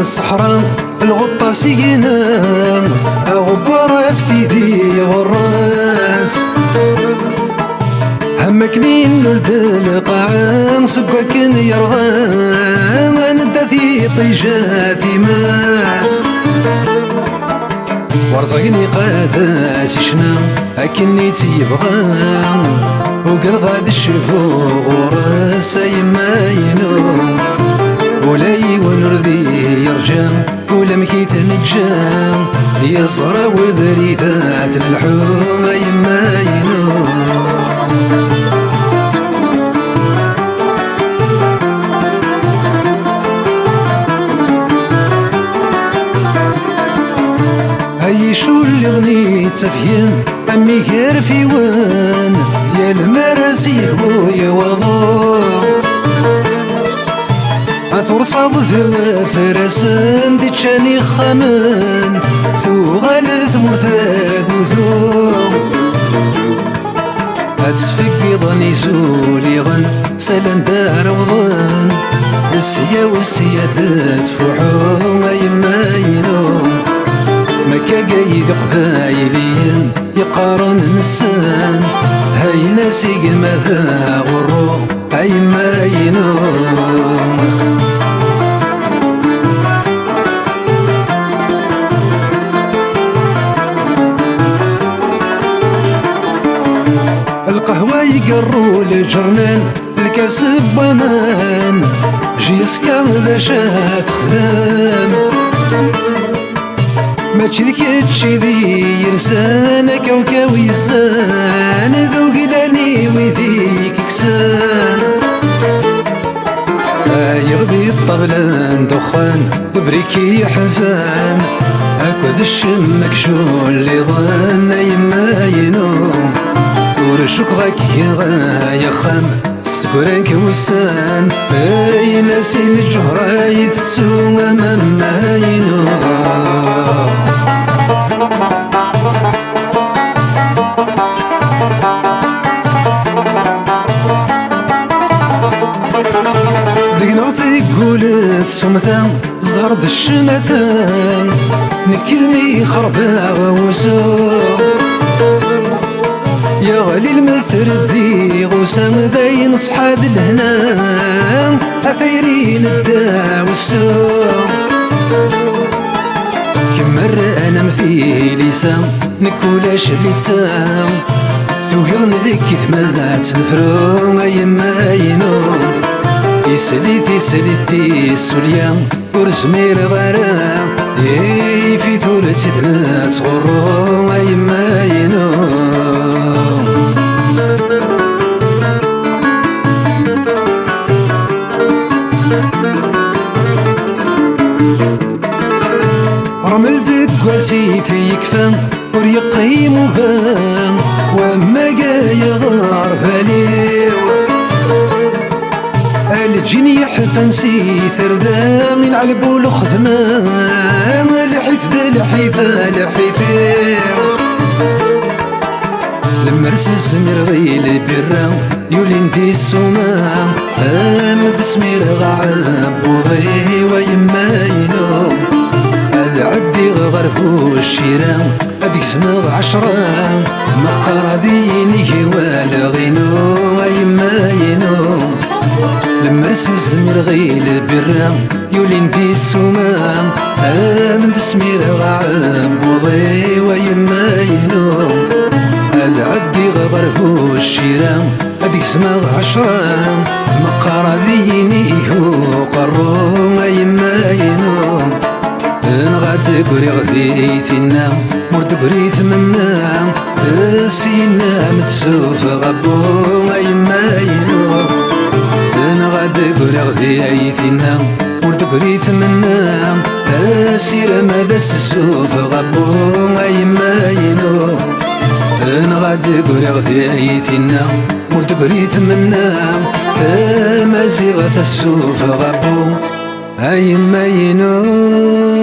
الصحراء الغطة سينا غبار في ذي غراس همكنين ولد القاعان سكوك يرغان انت في طيجة في ماس ورزقني قاداس شنا اكني تيبغى وقل غاد الشفو غرس يما ينوم ولاي ونرذي يرجع ولا مكيت نجا يصرى وبريدات الحوم يما ينوم هاي شو اللي ظني تفين أمي غير في وين يا المراسي هو يا وضو أثور صاب ذو فرسان دي تشاني خامن ثو غالث مرثاق وثو هتسفق ظني زولي غن سلان دار وظن السيا والسيادات فحوم يما ينوم مكا قايد قبايلين يقارن نسان هاي ناسي ماذا غرو هاي ما ينوم القهوة يقرو الجرنان الكاسب بمان جيسكا ذا شاف خدام ماشي ذكي ذي يرسان كوكاوي يسان ذو قلاني وذيك كسان يغذي الطبلان دخان وبريكي حزان اكو ذا الشم مكشول اللي ظن يما ينوم ورشوك غاك يا خام سكورانك وسان اي ناسي الجهرة يثسو ما ينوم قولت سمثا زرد الشمثان نكذمي خربا وسوق يا غالي المثل ذي غسام ذاين صحاد الهنا أثيرين الدا والسوق كمر أنا مثيلي سام نكولاش اللي تسام ثوقن ذيك ثمات نثرو يما ينوم يسليثي سوليا ورسمير غرام في ثولة تدنات غرو يما ينوم رمل ذك واسي في يكفان وريقيمها وما قايا غار باليو الجيني يحفن سي ثردان من علبو الخدمان الحفظ الحفير لما رسس مرغيل برا يولين دي السومان امد سمير غعب وضي ويما ينوم هذا عدي غرفو الشيران هذيك سمغ عشران مقارديني والغينو ويما ينوم لما رسس مرغيل برا يولين دي السومان امن تسمير غعب وضي ويما ينوم هذا عدي غرفو الشيران هذيك سمغ عشران مقارديني هو قرو يما ينوم نغاد قري غذيتنا مرد قري ثمنا سينا متسوف غبو يما ينوم نغاد قري غذيتنا مرد قري ثمنا سير ماذا السوف غبو يما ينوم نغاد قري غذيتنا مرد قري ثمنا فما زيغة السوف غبو يما ينوم